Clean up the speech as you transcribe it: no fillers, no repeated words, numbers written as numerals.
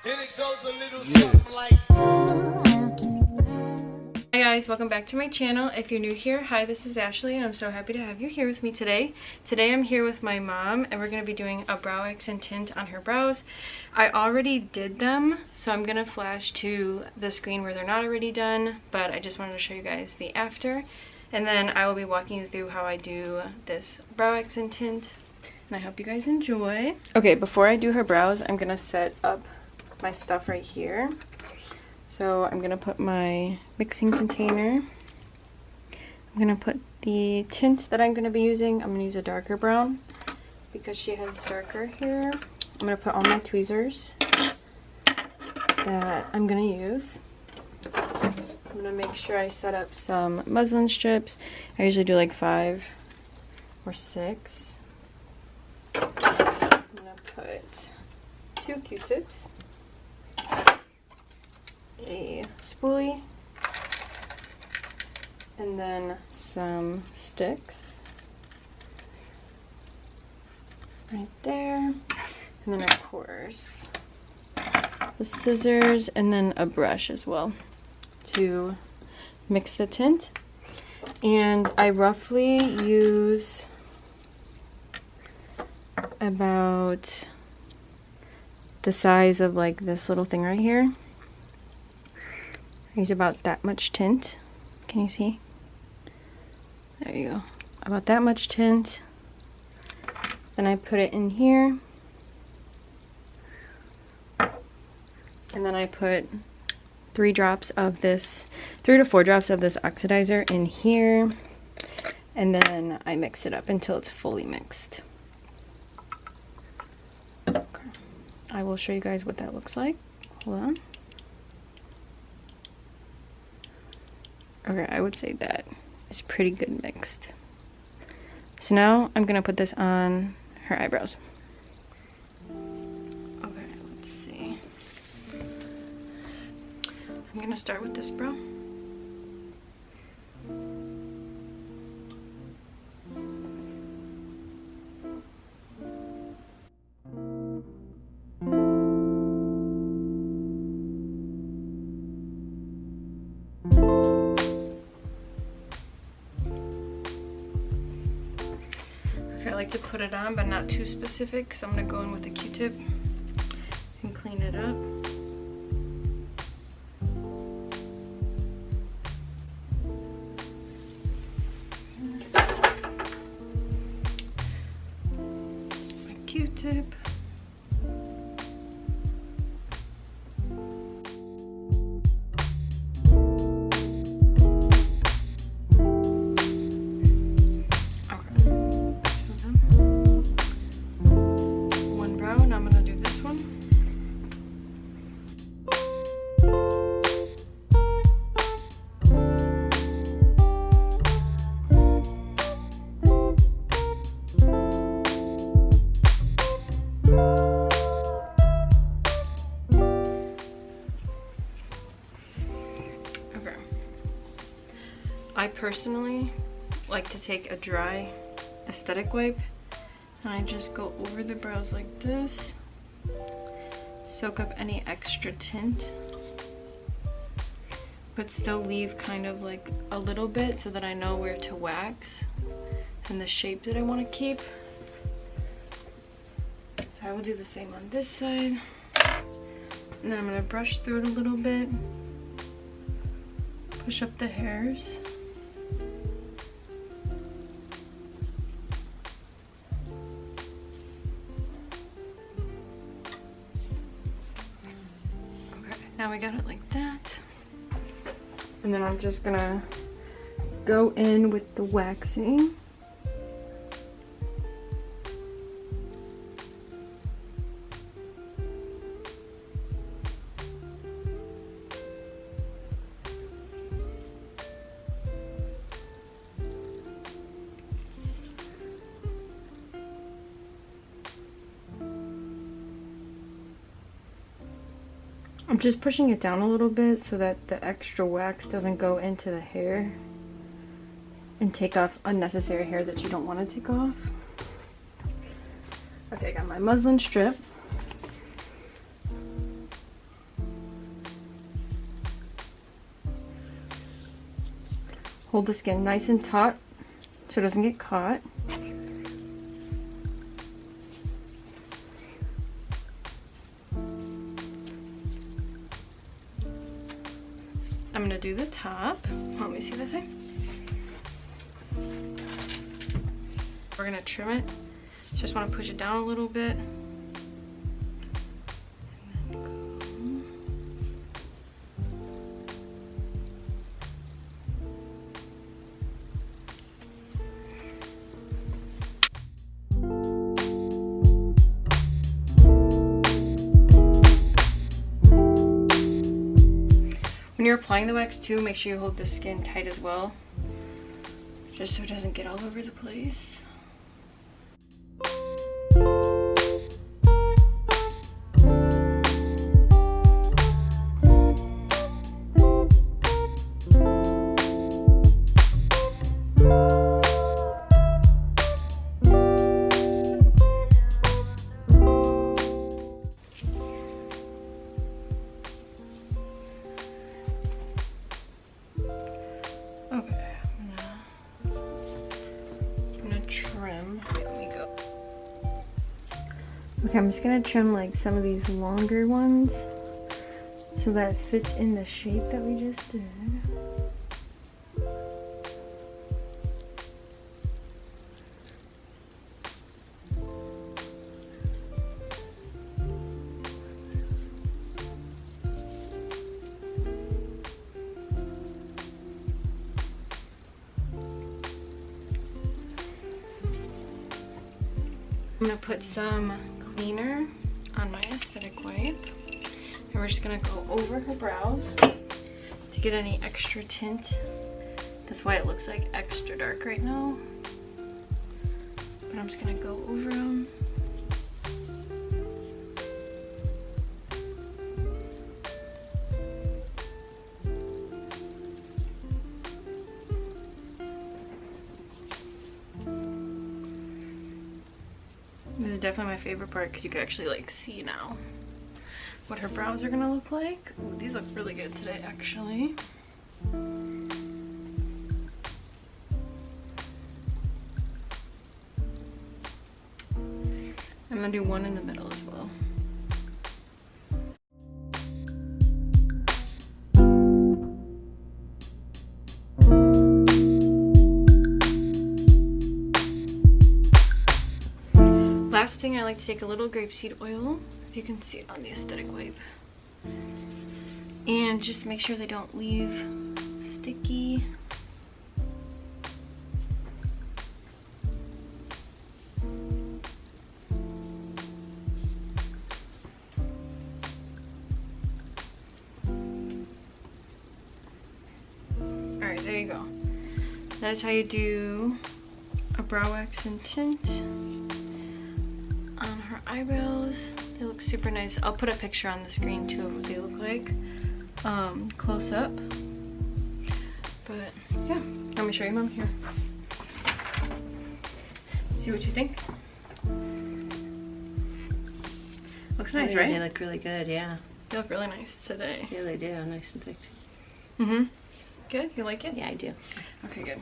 And it goes a little something like. Hi guys, welcome back to my channel. If you're new here, hi, this is Ashley and I'm so happy to have you here with me today. Today I'm here with my mom and we're going to be doing a brow X and tint on her brows. I already did them, so I'm going to flash to the screen where they're not already done, but I just wanted to show you guys the after. And then I will be walking you through how I do this brow X and tint. And I hope you guys enjoy. Okay, before I do her brows, I'm going to set up my stuff right here. So I'm gonna put my mixing container. I'm gonna put the tint that I'm gonna be using. I'm gonna use a darker brown because she has darker hair. I'm gonna put all my tweezers that I'm gonna use. I'm gonna make sure I set up some muslin strips. I usually do like 5 or 6. I'm gonna put 2 Q-tips, a spoolie, and then some sticks right there, and then of course the scissors, and then a brush as well to mix the tint. And I roughly use about the size of like this little thing right here. I use about that much tint. Can you see? There you go. About that much tint. Then I put it in here. And then I put 3 drops of this, 3 to 4 drops of this oxidizer in here. And then I mix it up until it's fully mixed. Okay. I will show you guys what that looks like. Hold on. Okay, I would say that is pretty good mixed. So now I'm gonna put this on her eyebrows. Okay, let's see. I'm gonna start with this brow. I like to put it on, but not too specific, so I'm going to go in with a Q-tip and clean it up. My Q-tip. I personally like to take a dry aesthetic wipe and I just go over the brows like this, soak up any extra tint, but still leave kind of like a little bit so that I know where to wax and the shape that I want to keep. So I will do the same on this side, and then I'm going to brush through it a little bit, push up the hairs. Now we got it like that. And then I'm just gonna go in with the waxing. I'm just pushing it down a little bit so that the extra wax doesn't go into the hair and take off unnecessary hair that you don't want to take off. Okay, I got my muslin strip. hold the skin nice and taut so it doesn't get caught. I'm gonna do the top. Let me see this side. We're gonna trim it. Just want to push it down a little bit. When you're applying the wax too, make sure you hold the skin tight as well, just so it doesn't get all over the place. Okay, I'm gonna trim. Let me go. Okay, I'm just gonna trim like some of these longer ones so that it fits in the shape that we just did. I'm gonna put some cleaner on my aesthetic wipe, and we're just gonna go over her brows to get any extra tint. That's why it looks like extra dark right now. But I'm just gonna go over them. This is definitely my favorite part because you can actually like see now what her brows are gonna look like. Ooh, these look really good today actually. I'm gonna do one in the middle as well. Last thing, I like to take a little grapeseed oil, if you can see it on the aesthetic wipe, and just make sure they don't leave sticky. Alright, there you go. That is how you do a brow wax and tint on her eyebrows. They look super nice. I'll put a picture on the screen too of what they look like close up. But yeah, let me show you, Mom. Here, see what you think. Looks nice, right? They look really good, yeah. They look really nice today. Yeah, they do. Nice and thick. Mm-hmm. Good? You like it? Yeah, I do. Okay, good.